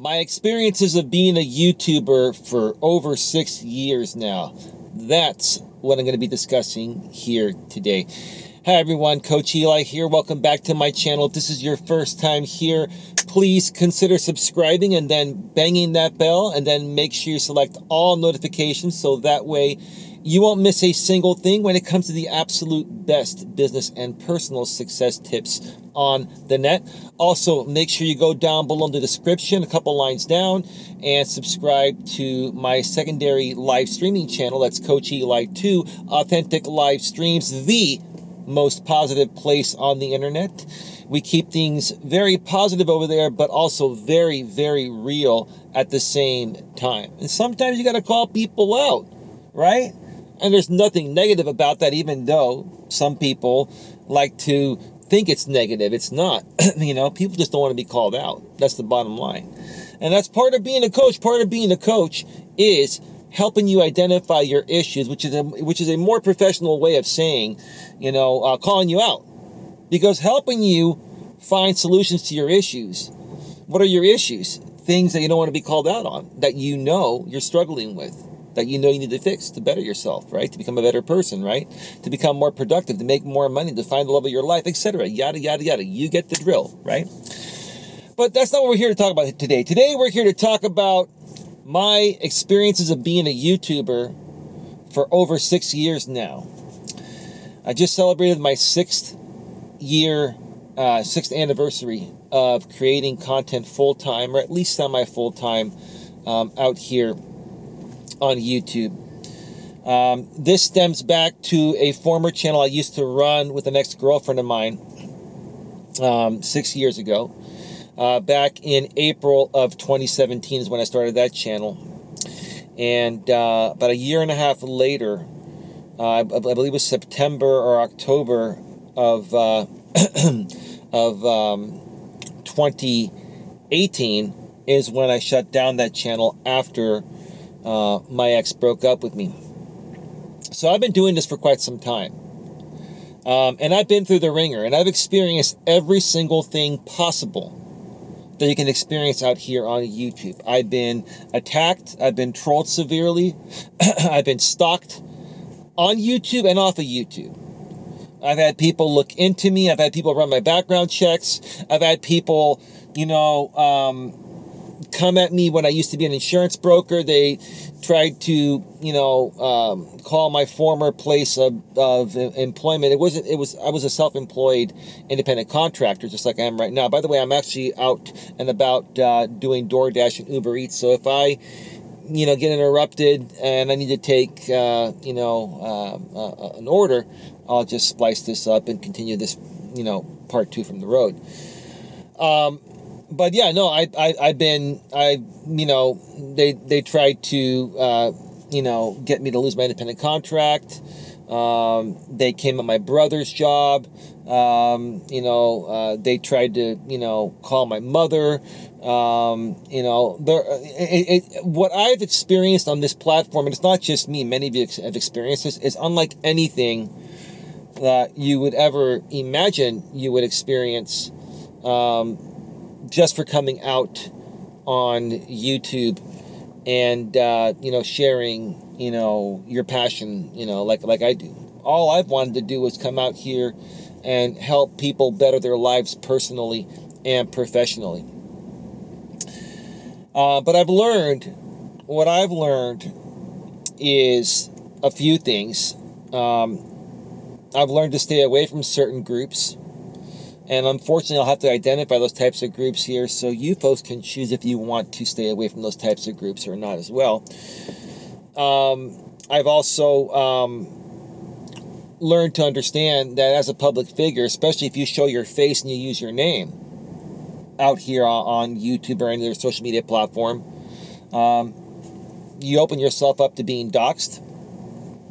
My experiences of being a YouTuber for over 6 years now. That's what I'm going to be discussing here today. Hi everyone, Coach Eli here. Welcome back to my channel. If this is your first time here, please consider subscribing and then banging that bell, and then make sure you select all notifications so that way you won't miss a single thing when it comes to the absolute best business and personal success tips on the net. Also, make sure you go down below in the description, a couple lines down, and subscribe to my secondary live streaming channel. That's Coach Eli 2, Authentic Live Streams, the most positive place on the internet. We keep things very positive over there, but also very, very real at the same time. And sometimes you got to call people out, right? And there's nothing negative about that, even though some people like to think it's negative. It's not. People just don't want to be called out. That's the bottom line. And that's part of being a coach. Part of being a coach is helping you identify your issues, which is a more professional way of saying, calling you out. Because helping you find solutions to your issues. What are your issues? Things that you don't want to be called out on, that you're struggling with, that you need to fix to better yourself, right? To become a better person, right? To become more productive, to make more money, to find the love of your life, etc. Yada, yada, yada. You get the drill, right? But that's not what we're here to talk about today. Today, we're here to talk about my experiences of being a YouTuber for over 6 years now. I just celebrated my sixth anniversary of creating content full-time, or at least semi-full-time, out here on YouTube. This stems back to a former channel I used to run with an ex-girlfriend of mine 6 years ago. Back in April of 2017 is when I started that channel. And about a year and a half later, I believe it was September or October of 2018 is when I shut down that channel after my ex broke up with me. So I've been doing this for quite some time. And I've been through the ringer, and I've experienced every single thing possible that you can experience out here on YouTube. I've been attacked. I've been trolled severely. I've been stalked on YouTube and off of YouTube. I've had people look into me. I've had people run my background checks. I've had people, come at me when I used to be an insurance broker. They tried to, call my former place of employment. I was a self-employed independent contractor, just like I am right now. By the way, I'm actually out and about doing DoorDash and Uber Eats. So if I, get interrupted and I need to take, an order, I'll just splice this up and continue this, part 2 from the road. But yeah, no, they tried to, get me to lose my independent contract. They came at my brother's job. They tried to, call my mother. What I've experienced on this platform, and it's not just me, many of you have experienced this, is unlike anything that you would ever imagine you would experience, just for coming out on YouTube and, sharing, your passion, like I do. All I've wanted to do was come out here and help people better their lives personally and professionally. But what I've learned is a few things. I've learned to stay away from certain groups. And unfortunately, I'll have to identify those types of groups here, so you folks can choose if you want to stay away from those types of groups or not as well. I've also learned to understand that as a public figure, especially if you show your face and you use your name out here on YouTube or any other social media platform, you open yourself up to being doxxed,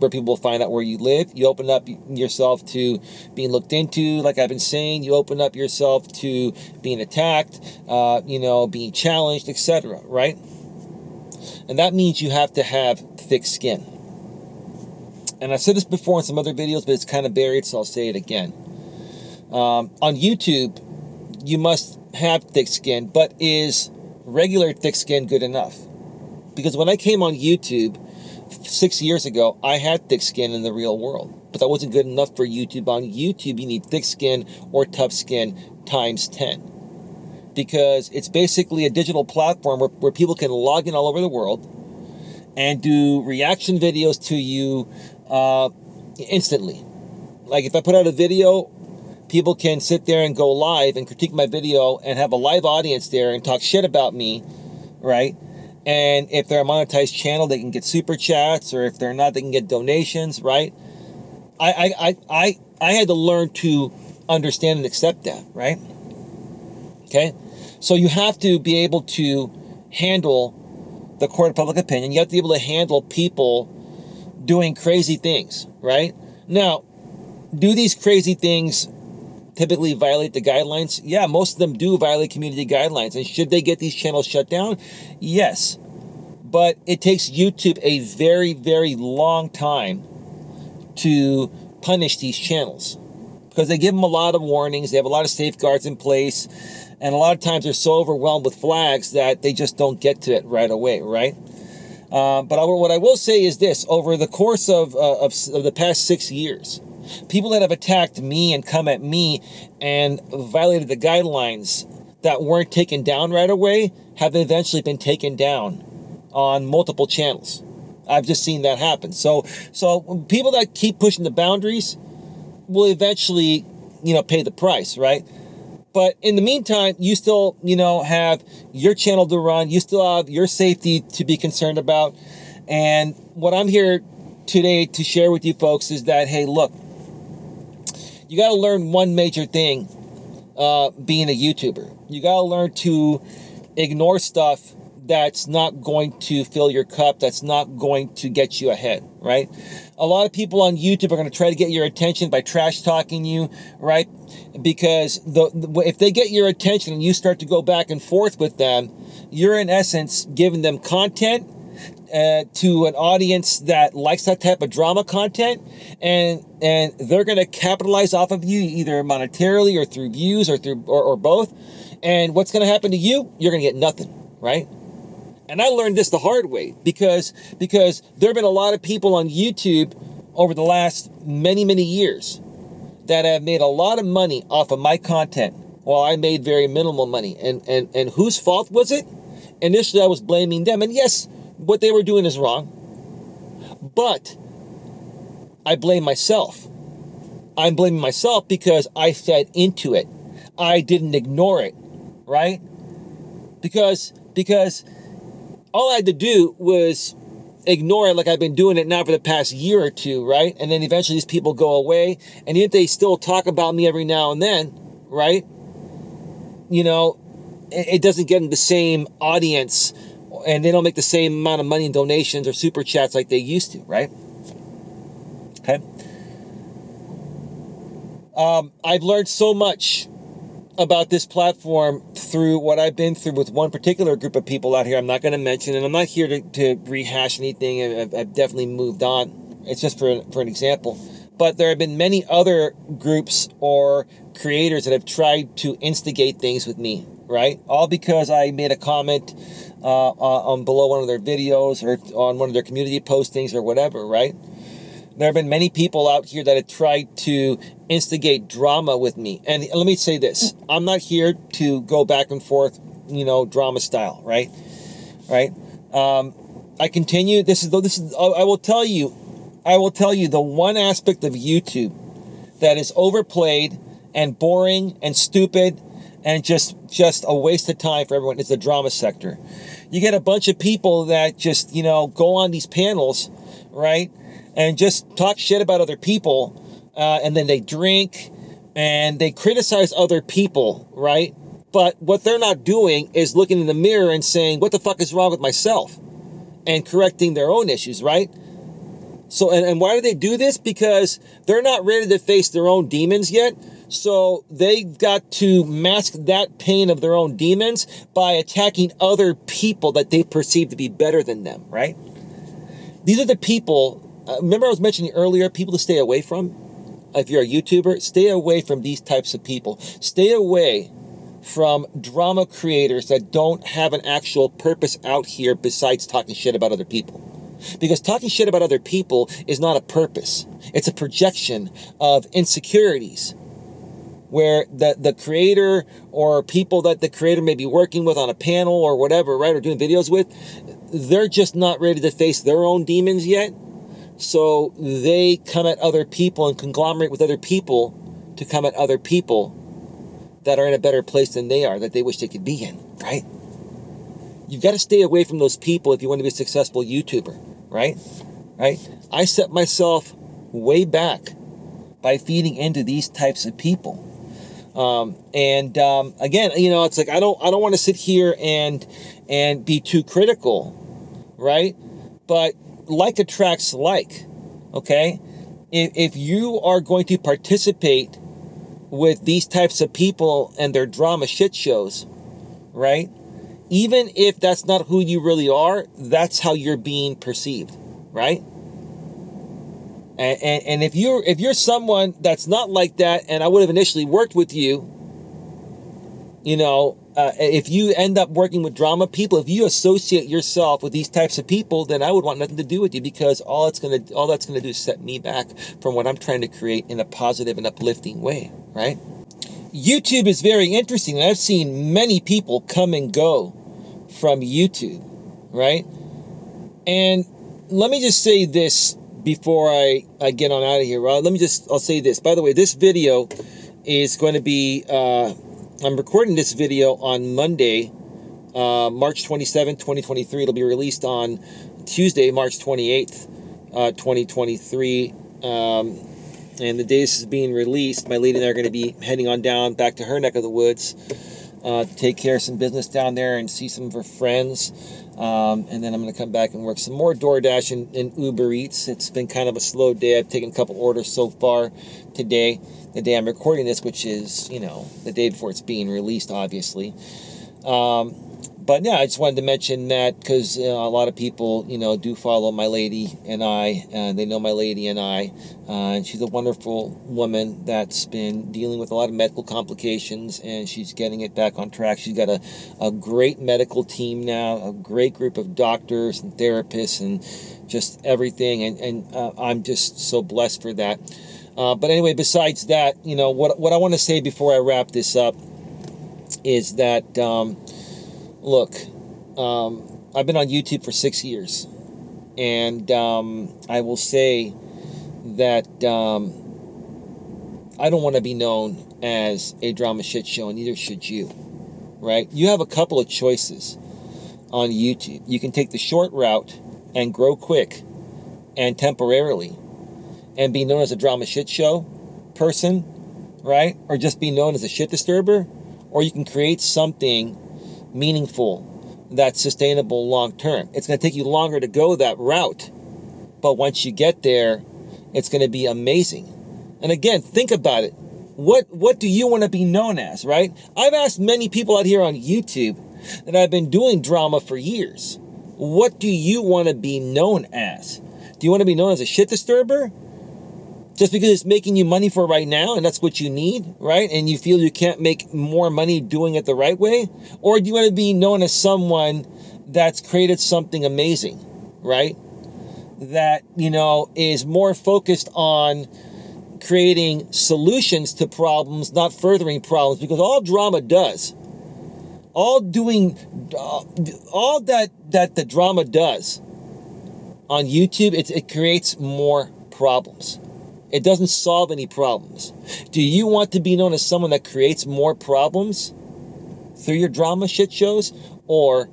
where people will find out where you live. You open up yourself to being looked into, like I've been saying. You open up yourself to being attacked, being challenged, etc., right? And that means you have to have thick skin. And I've said this before in some other videos, but it's kind of buried, so I'll say it again. On YouTube, you must have thick skin, but is regular thick skin good enough? Because when I came on YouTube 6 years ago, I had thick skin in the real world, but that wasn't good enough for YouTube. On YouTube, you need thick skin or tough skin times 10, because it's basically a digital platform where people can log in all over the world and do reaction videos to you instantly. Like if I put out a video, people can sit there and go live and critique my video and have a live audience there and talk shit about me, right? And if they're a monetized channel, they can get super chats, or if they're not, they can get donations, right? I had to learn to understand and accept that, right? Okay? So you have to be able to handle the court of public opinion. You have to be able to handle people doing crazy things, right? Now, do these crazy things typically violate the guidelines? Yeah, most of them do violate community guidelines. And should they get these channels shut down? Yes. But it takes YouTube a very, very long time to punish these channels, because they give them a lot of warnings. They have a lot of safeguards in place. And a lot of times they're so overwhelmed with flags that they just don't get to it right away, right? But what I will say is this. Over the course of the past 6 years, people that have attacked me and come at me and violated the guidelines that weren't taken down right away have eventually been taken down on multiple channels. I've just seen that happen. So people that keep pushing the boundaries will eventually, pay the price, right? But in the meantime, you still, have your channel to run. You still have your safety to be concerned about. And what I'm here today to share with you folks is that, hey, look, you got to learn one major thing being a YouTuber. You got to learn to ignore stuff that's not going to fill your cup, that's not going to get you ahead, right? A lot of people on YouTube are going to try to get your attention by trash talking you, right? Because if they get your attention and you start to go back and forth with them, you're in essence giving them content to an audience that likes that type of drama content, and they're going to capitalize off of you either monetarily or through views or both. And what's going to happen to you? You're going to get nothing, right? And I learned this the hard way because there have been a lot of people on YouTube over the last many, many years that have made a lot of money off of my content while I made very minimal money. And whose fault was it? Initially, I was blaming them. And yes, what they were doing is wrong. But I blame myself. I'm blaming myself because I fed into it. I didn't ignore it, right? Because all I had to do was ignore it like I've been doing it now for the past year or two, right? And then eventually these people go away. And even if they still talk about me every now and then, right? It doesn't get them the same audience, and they don't make the same amount of money in donations or super chats like they used to, right? Okay. I've learned so much about this platform through what I've been through with one particular group of people out here. I'm not going to mention, and I'm not here to rehash anything. I've definitely moved on. It's just for an example. But there have been many other groups or creators that have tried to instigate things with me, right? All because I made a comment on below one of their videos or on one of their community postings or whatever, right? There have been many people out here that have tried to instigate drama with me. And let me say this. I'm not here to go back and forth, drama style, right? Right? I continue. I will tell you the one aspect of YouTube that is overplayed and boring and stupid and just a waste of time for everyone is the drama sector. You get a bunch of people that just, go on these panels, right? And just talk shit about other people, and then they drink, and they criticize other people, right? But what they're not doing is looking in the mirror and saying, what the fuck is wrong with myself? And correcting their own issues, right? So, and why do they do this? Because they're not ready to face their own demons yet. So they've got to mask that pain of their own demons by attacking other people that they perceive to be better than them, right? These are the people... remember I was mentioning earlier, people to stay away from? If you're a YouTuber, stay away from these types of people. Stay away from drama creators that don't have an actual purpose out here besides talking shit about other people. Because talking shit about other people is not a purpose. It's a projection of insecurities where the creator or people that the creator may be working with on a panel or whatever, right, or doing videos with, they're just not ready to face their own demons yet. So they come at other people and conglomerate with other people to come at other people that are in a better place than they are, that they wish they could be in, right? You've got to stay away from those people if you want to be a successful YouTuber, right? Right? I set myself way back by feeding into these types of people. Again, you know, it's like I don't want to sit here and be too critical, right? But like attracts like, okay? If you are going to participate with these types of people and their drama shit shows, right? Even if that's not who you really are, that's how you're being perceived, right? And if you're someone that's not like that, and I would have initially worked with you, you know, if you end up working with drama people, if you associate yourself with these types of people, then I would want nothing to do with you, because all that's gonna do is set me back from what I'm trying to create in a positive and uplifting way, right? YouTube is very interesting, and I've seen many people come and go from YouTube, right? And let me just say this before I get on out of here. I'll say this. By the way, this video is going to be, I'm recording this video on Monday, March 27th, 2023. It'll be released on Tuesday, March 28th, 2023. And the day this is being released, my lady and I are going to be heading on down back to her neck of the woods to take care of some business down there and see some of her friends. And then I'm going to come back and work some more DoorDash and Uber Eats. It's been kind of a slow day. I've taken a couple orders so far today, the day I'm recording this, which is, you know, the day before it's being released, obviously. But yeah, I just wanted to mention that because a lot of people, you know, do follow my lady and I, and they know my lady and I, and she's a wonderful woman that's been dealing with a lot of medical complications, and she's getting it back on track. She's got a great medical team now, a great group of doctors and therapists and just everything, and I'm just so blessed for that. But anyway, besides that, you know, what I want to say before I wrap this up is that, look, I've been on YouTube for 6 years, and I will say that I don't want to be known as a drama shit show, and neither should you, right? You have a couple of choices on YouTube. You can take the short route and grow quick and temporarily and be known as a drama shit show person, right? Or just be known as a shit disturber, or you can create something meaningful that's sustainable long term. It's going to take you longer to go that route, but once you get there, it's going to be amazing. And again, think about it. What do you want to be known as, right? I've asked many people out here on YouTube that I've been doing drama for years. What do you want to be known as? Do you want to be known as a shit disturber? Just because it's making you money for right now and that's what you need, right? And you feel you can't make more money doing it the right way? Or do you want to be known as someone that's created something amazing, right? That, you know, is more focused on creating solutions to problems, not furthering problems, because all drama does, all that the drama does on YouTube, it creates more problems. It doesn't solve any problems. Do you want to be known as someone that creates more problems through your drama shit shows? Or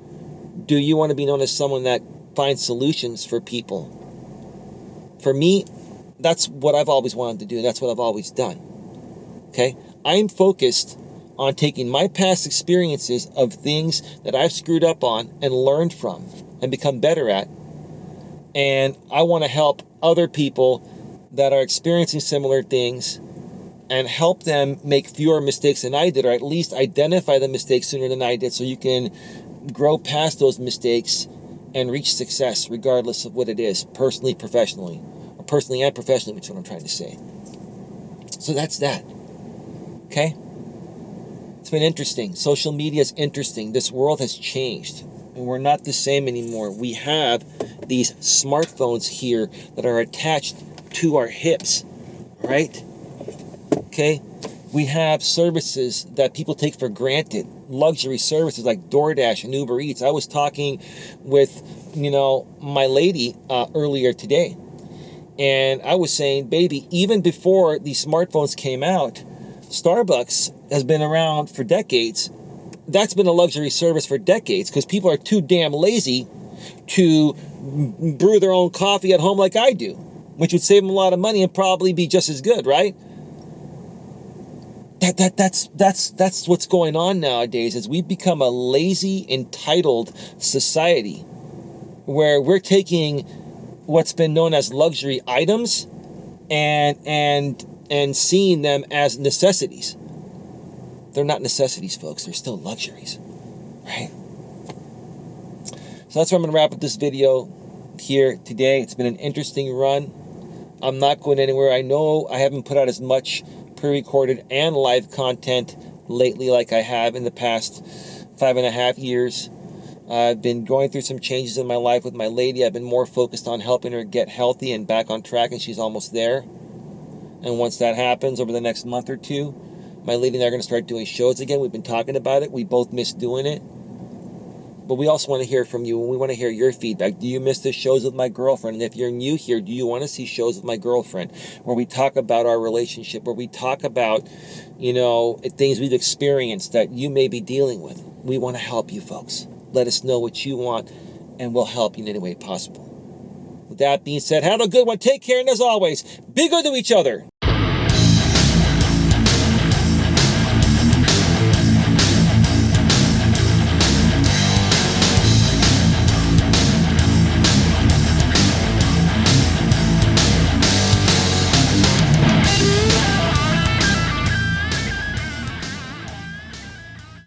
do you want to be known as someone that finds solutions for people? For me, that's what I've always wanted to do. That's what I've always done. Okay? I'm focused on taking my past experiences of things that I've screwed up on and learned from and become better at. And I want to help other people that are experiencing similar things and help them make fewer mistakes than I did, or at least identify the mistakes sooner than I did, so you can grow past those mistakes and reach success regardless of what it is, personally, professionally, or personally and professionally, which is what I'm trying to say. So that's that. Okay? It's been interesting. Social media is interesting. This world has changed. And we're not the same anymore. We have these smartphones here that are attached to our hips, right? Okay? We have services that people take for granted. Luxury services like DoorDash and Uber Eats. I was talking with, my lady earlier today. And I was saying, baby, even before these smartphones came out, Starbucks has been around for decades. That's been a luxury service for decades because people are too damn lazy to brew their own coffee at home like I do, which would save them a lot of money and probably be just as good, right? That's what's going on nowadays, is we've become a lazy, entitled society where we're taking what's been known as luxury items and seeing them as necessities. They're not necessities, folks. They're still luxuries, right? So that's where I'm going to wrap up this video here today. It's been an interesting run. I'm not going anywhere. I know I haven't put out as much pre-recorded and live content lately like I have in the past 5.5 years. I've been going through some changes in my life with my lady. I've been more focused on helping her get healthy and back on track, and she's almost there. And once that happens over the next month or two, my lady and I are going to start doing shows again. We've been talking about it. We both miss doing it. But we also want to hear from you, and we want to hear your feedback. Do you miss the shows with my girlfriend? And if you're new here, do you want to see shows with my girlfriend where we talk about our relationship, where we talk about, things we've experienced that you may be dealing with? We want to help you, folks. Let us know what you want, and we'll help you in any way possible. With that being said, have a good one. Take care, and as always, be good to each other.